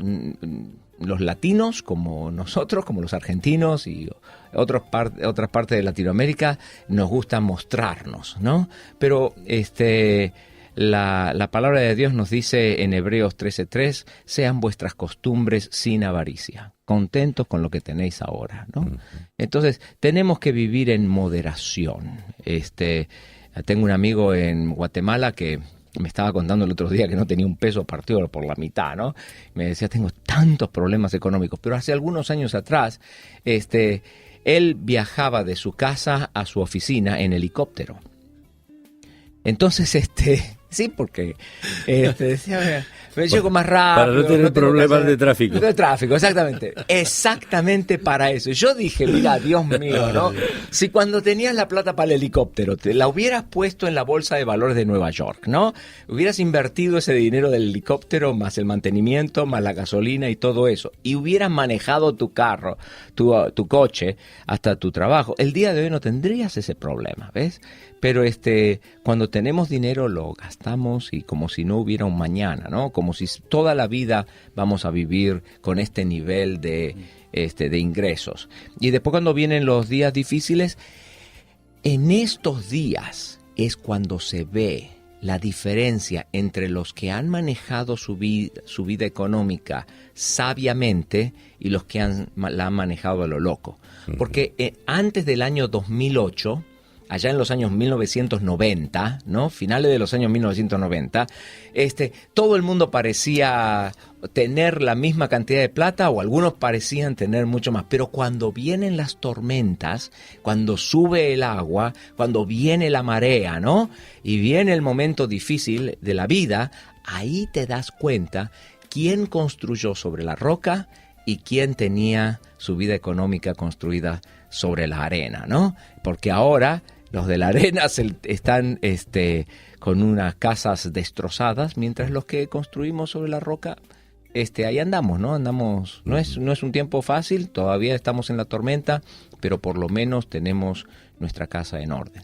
latinos, como nosotros, como los argentinos y otras partes de Latinoamérica, nos gusta mostrarnos, ¿no? Pero la palabra de Dios nos dice en Hebreos 13:3, sean vuestras costumbres sin avaricia, contentos con lo que tenéis ahora, ¿no? Entonces, tenemos que vivir en moderación. Tengo un amigo en Guatemala que me estaba contando el otro día que no tenía un peso partido por la mitad, ¿no? Me decía, tengo tantos problemas económicos, pero hace algunos años atrás, él viajaba de su casa a su oficina en helicóptero. Entonces, sí, porque decía, me llego más rápido. Para no tener problemas de tráfico. De tráfico, exactamente. Exactamente para eso. Yo dije, mira, Dios mío, ¿no? Si cuando tenías la plata para el helicóptero, te la hubieras puesto en la bolsa de valores de Nueva York, ¿no? Hubieras invertido ese dinero del helicóptero, más el mantenimiento, más la gasolina y todo eso, y hubieras manejado tu carro, tu coche, hasta tu trabajo, el día de hoy no tendrías ese problema, ¿ves? Pero cuando tenemos dinero lo gastamos y como si no hubiera un mañana, ¿no? Como si toda la vida vamos a vivir con este nivel de ingresos. Y después cuando vienen los días difíciles, en estos días es cuando se ve la diferencia entre los que han manejado su vida económica sabiamente y los que la han manejado a lo loco. Porque antes del año 2008... allá en los años 1990, ¿no? Finales de los años 1990, todo el mundo parecía tener la misma cantidad de plata o algunos parecían tener mucho más. Pero cuando vienen las tormentas, cuando sube el agua, cuando viene la marea, ¿no? Y viene el momento difícil de la vida, ahí te das cuenta quién construyó sobre la roca y quién tenía su vida económica construida sobre la arena, ¿no? Porque ahora los de la arena están con unas casas destrozadas, mientras los que construimos sobre la roca, ahí andamos, ¿no? Andamos, no es un tiempo fácil, todavía estamos en la tormenta, pero por lo menos tenemos nuestra casa en orden.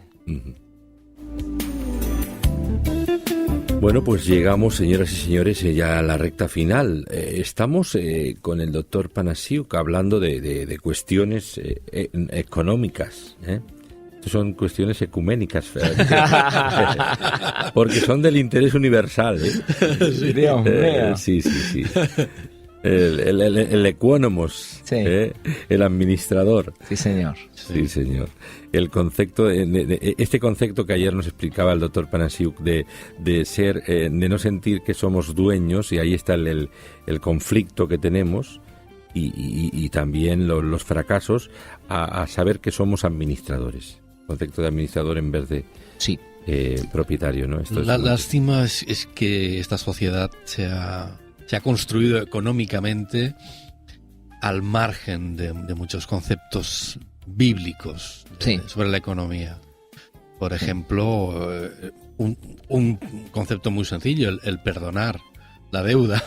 Bueno, pues llegamos, señoras y señores, ya a la recta final. Estamos con el doctor Panasiuk hablando de cuestiones económicas, son cuestiones ecuménicas, porque son del interés universal, Sí, Dios mío. Sí. El economos, sí. El administrador. Sí, señor. Sí, señor. El concepto, este concepto que ayer nos explicaba el doctor Panasiuk de ser, de no sentir que somos dueños, y ahí está el conflicto que tenemos, y también los fracasos, a saber que somos administradores. Concepto de administrador en vez de propietario, ¿no? La lástima es que esta sociedad se ha construido económicamente al margen de muchos conceptos bíblicos sobre la economía. Por ejemplo, un concepto muy sencillo, el perdonar la deuda.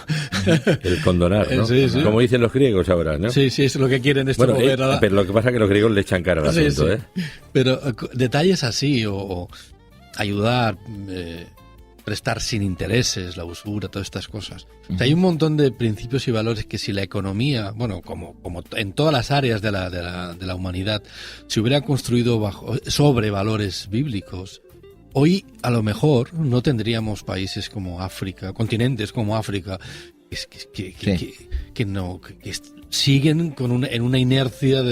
El condonar, ¿no? Sí, sí. Como dicen los griegos ahora, ¿no? Sí, sí, es lo que quieren esto. Bueno, pero lo que pasa es que los griegos le echan cara al asunto, sí. ¿eh? Pero detalles así, o ayudar, prestar sin intereses, la usura, todas estas cosas. O sea, hay un montón de principios y valores que si la economía, bueno, como en todas las áreas de la humanidad, se hubiera construido sobre valores bíblicos, hoy a lo mejor no tendríamos países como África, continentes como África, que siguen en una inercia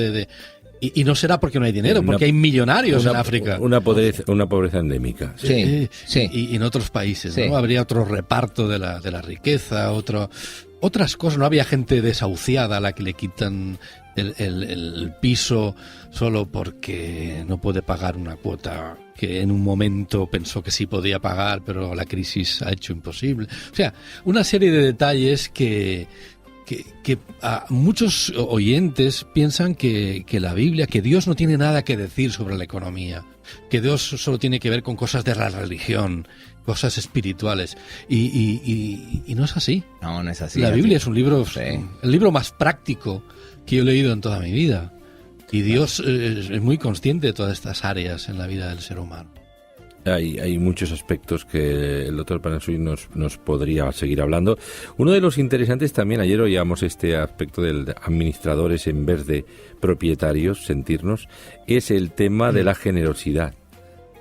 y no será porque no hay dinero, porque hay millonarios en África. Una pobreza endémica. Sí. Y en otros países, sí. ¿no? Habría otro reparto de la riqueza, otras cosas. No había gente desahuciada a la que le quitan el piso solo porque no puede pagar una cuota que en un momento pensó que sí podía pagar, pero la crisis ha hecho imposible. O sea, una serie de detalles que a muchos oyentes piensan que la Biblia, que Dios no tiene nada que decir sobre la economía, que Dios solo tiene que ver con cosas de la religión, cosas espirituales, y no es así. No es así. La Biblia es un libro, el libro más práctico que yo he leído en toda mi vida, y Dios es muy consciente de todas estas áreas en la vida del ser humano. Hay muchos aspectos que el doctor Panasuy nos podría seguir hablando. Uno de los interesantes también, ayer oíamos este aspecto de administradores en vez de propietarios, sentirnos, es el tema de la generosidad.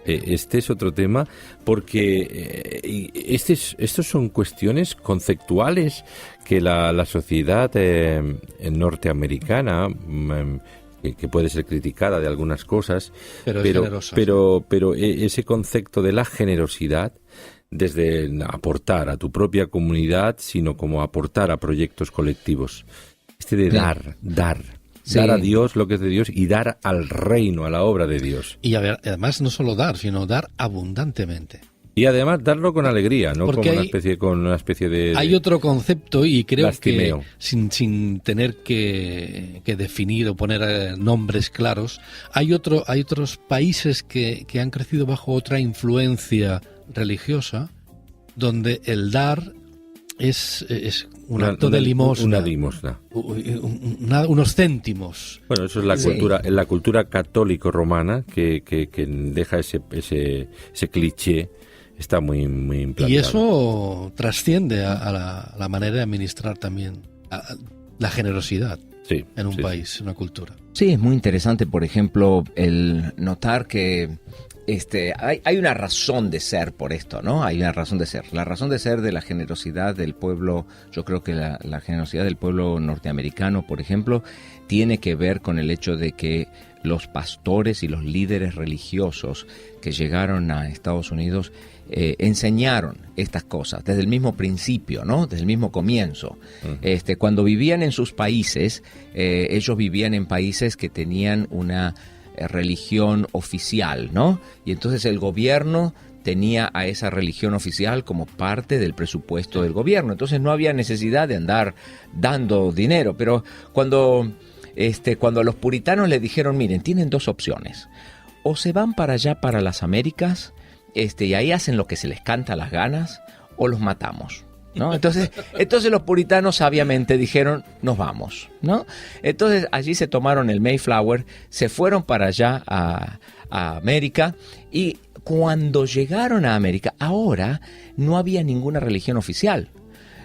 Este es otro tema porque estos son cuestiones conceptuales que la sociedad norteamericana, que puede ser criticada de algunas cosas, pero ese concepto de la generosidad, desde aportar a tu propia comunidad, sino como aportar a proyectos colectivos, de dar a Dios lo que es de Dios y dar al reino, a la obra de Dios. Y además no solo dar, sino dar abundantemente. Y además darlo con alegría, no porque como una especie de hay otro concepto, y creo lastimeo. Que sin tener que definir o poner nombres claros, hay otros países que han crecido bajo otra influencia religiosa, donde el dar es un acto de limosna. Una limosna. Unos céntimos. Bueno, eso es la cultura católico-romana que deja ese cliché. Está muy implantado. Y eso trasciende a la manera de administrar también la generosidad en un país, una cultura. Sí, es muy interesante, por ejemplo, el notar que hay una razón de ser por esto, ¿no? Hay una razón de ser. La razón de ser de la generosidad del pueblo, yo creo que la generosidad del pueblo norteamericano, por ejemplo, tiene que ver con el hecho de que los pastores y los líderes religiosos que llegaron a Estados Unidos enseñaron estas cosas desde el mismo principio, ¿no? Desde el mismo comienzo. Cuando vivían en sus países, ellos vivían en países que tenían una religión oficial, ¿no? Y entonces el gobierno tenía a esa religión oficial como parte del presupuesto del gobierno. Entonces no había necesidad de andar dando dinero. Pero cuando a los puritanos les dijeron, miren, tienen dos opciones. O se van para allá, para las Américas, y ahí hacen lo que se les canta a las ganas, o los matamos, ¿no? Entonces los puritanos sabiamente dijeron, nos vamos, ¿no? Entonces allí se tomaron el Mayflower, se fueron para allá a América, y cuando llegaron a América, ahora no había ninguna religión oficial.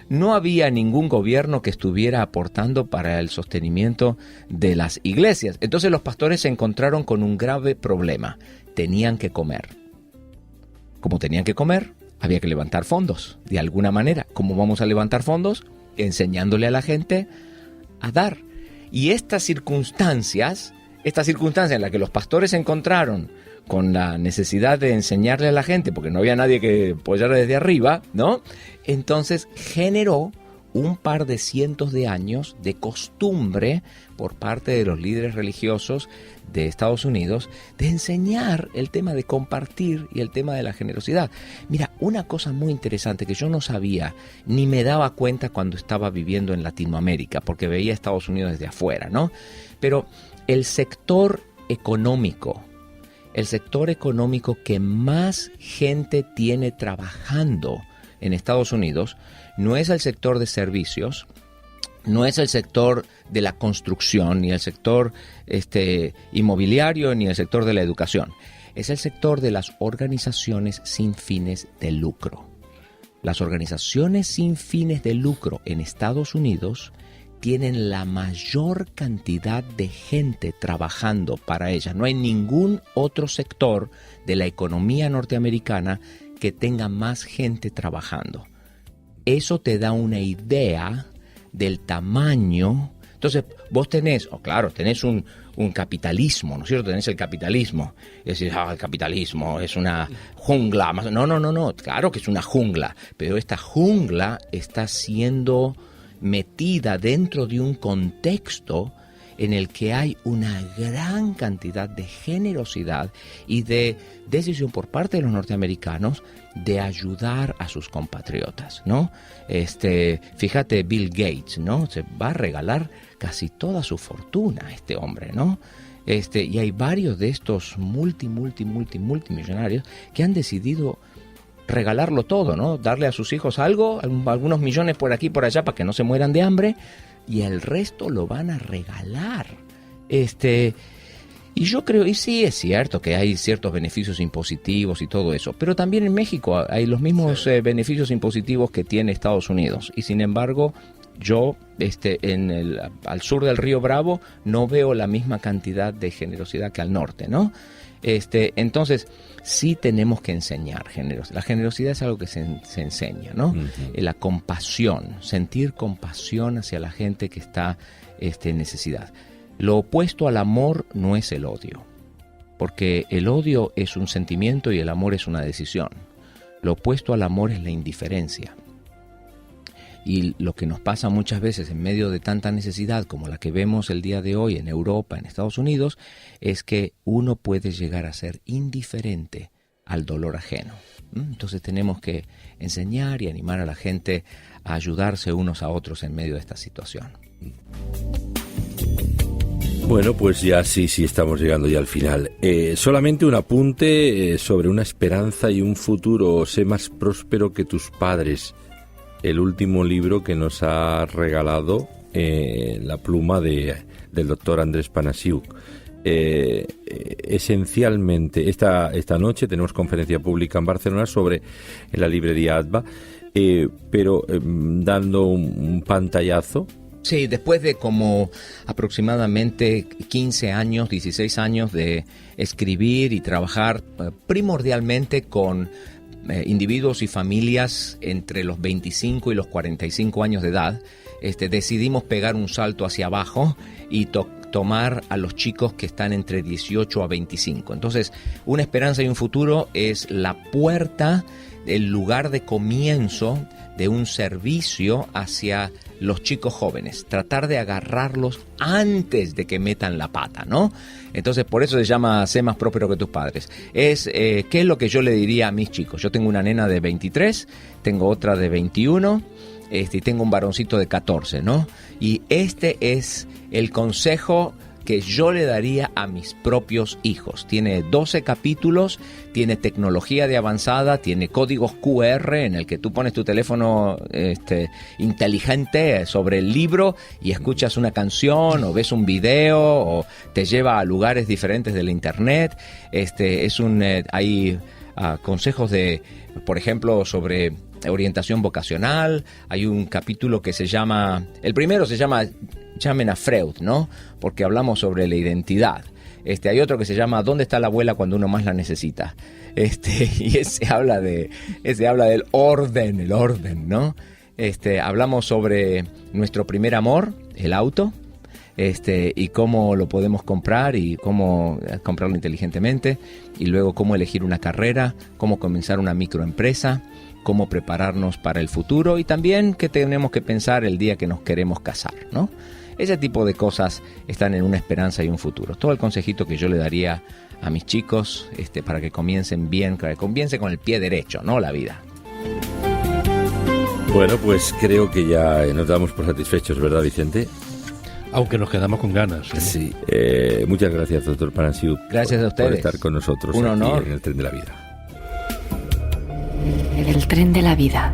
No había ningún gobierno que estuviera aportando para el sostenimiento de las iglesias. Entonces los pastores se encontraron con un grave problema. Tenían que comer. Como tenían que comer, había que levantar fondos, de alguna manera. ¿Cómo vamos a levantar fondos? Enseñándole a la gente a dar. Y estas circunstancias en las que los pastores se encontraron con la necesidad de enseñarle a la gente, porque no había nadie que apoyara desde arriba, ¿no? Entonces generó un par de cientos de años de costumbre por parte de los líderes religiosos de Estados Unidos de enseñar el tema de compartir y el tema de la generosidad. Mira, una cosa muy interesante que yo no sabía ni me daba cuenta cuando estaba viviendo en Latinoamérica, porque veía Estados Unidos desde afuera, ¿no? Pero el sector económico que más gente tiene trabajando en Estados Unidos no es el sector de servicios, no es el sector de la construcción, ni el sector inmobiliario, ni el sector de la educación. Es el sector de las organizaciones sin fines de lucro. Las organizaciones sin fines de lucro en Estados Unidos tienen la mayor cantidad de gente trabajando para ellas. No hay ningún otro sector de la economía norteamericana que tenga más gente trabajando. Eso te da una idea del tamaño. Entonces, vos tenés un capitalismo, ¿no es cierto? Tenés el capitalismo. Y decís, el capitalismo es una jungla. No, claro que es una jungla. Pero esta jungla está siendo metida dentro de un contexto en el que hay una gran cantidad de generosidad y de decisión por parte de los norteamericanos de ayudar a sus compatriotas, ¿no? Fíjate, Bill Gates, ¿no? Se va a regalar casi toda su fortuna a este hombre, ¿no? Y hay varios de estos multimillonarios que han decidido regalarlo todo, ¿no? Darle a sus hijos algo, algunos millones por aquí y por allá para que no se mueran de hambre, y el resto lo van a regalar. Y yo creo, y sí es cierto que hay ciertos beneficios impositivos y todo eso, pero también en México hay los mismos beneficios impositivos que tiene Estados Unidos. Y sin embargo, yo al sur del Río Bravo no veo la misma cantidad de generosidad que al norte, ¿no? Entonces, sí tenemos que enseñar generosidad. La generosidad es algo que se enseña, ¿no? Uh-huh. La compasión, sentir compasión hacia la gente que está en necesidad. Lo opuesto al amor no es el odio, porque el odio es un sentimiento y el amor es una decisión. Lo opuesto al amor es la indiferencia. Y lo que nos pasa muchas veces en medio de tanta necesidad como la que vemos el día de hoy en Europa, en Estados Unidos, es que uno puede llegar a ser indiferente al dolor ajeno. Entonces tenemos que enseñar y animar a la gente a ayudarse unos a otros en medio de esta situación. Bueno, pues ya sí estamos llegando ya al final. Solamente un apunte sobre una esperanza y un futuro. Sé más próspero que tus padres. El último libro que nos ha regalado la pluma del doctor Andrés Panasiuk. Esencialmente, esta noche tenemos conferencia pública en Barcelona sobre la librería ADVA, pero dando un pantallazo. Sí, después de como aproximadamente 15 años, 16 años de escribir y trabajar primordialmente con individuos y familias entre los 25 y los 45 años de edad, decidimos pegar un salto hacia abajo y tomar a los chicos que están entre 18 a 25. Entonces, una esperanza y un futuro es la puerta, el lugar de comienzo de un servicio hacia los chicos jóvenes, tratar de agarrarlos antes de que metan la pata, ¿no? Entonces, por eso se llama Sé más próspero que tus padres. ¿Qué es lo que yo le diría a mis chicos? Yo tengo una nena de 23, tengo otra de 21, y tengo un varoncito de 14, ¿no? Y este es el consejo que yo le daría a mis propios hijos. Tiene 12 capítulos, tiene tecnología de avanzada, tiene códigos QR en el que tú pones tu teléfono inteligente sobre el libro y escuchas una canción o ves un video o te lleva a lugares diferentes de la internet. Hay consejos por ejemplo, sobre orientación vocacional. Hay un capítulo que el primero se llama Llamen a Freud, ¿no? Porque hablamos sobre la identidad. Hay otro que se llama ¿Dónde está la abuela cuando uno más la necesita? Y ese habla del orden, ¿no? Hablamos sobre nuestro primer amor, el auto, y cómo lo podemos comprar y cómo comprarlo inteligentemente, y luego cómo elegir una carrera, cómo comenzar una microempresa, cómo prepararnos para el futuro y también qué tenemos que pensar el día que nos queremos casar, ¿no? Ese tipo de cosas están en una esperanza y un futuro. Todo el consejito que yo le daría a mis chicos para que comiencen bien, para que comiencen con el pie derecho, ¿no? La vida. Bueno, pues creo que ya nos damos por satisfechos, ¿verdad, Vicente? Aunque nos quedamos con ganas. Sí. Muchas gracias, doctor Paransiu. Gracias a ustedes. Por estar con nosotros Un aquí honor. en el Tren de la Vida. El tren de la vida.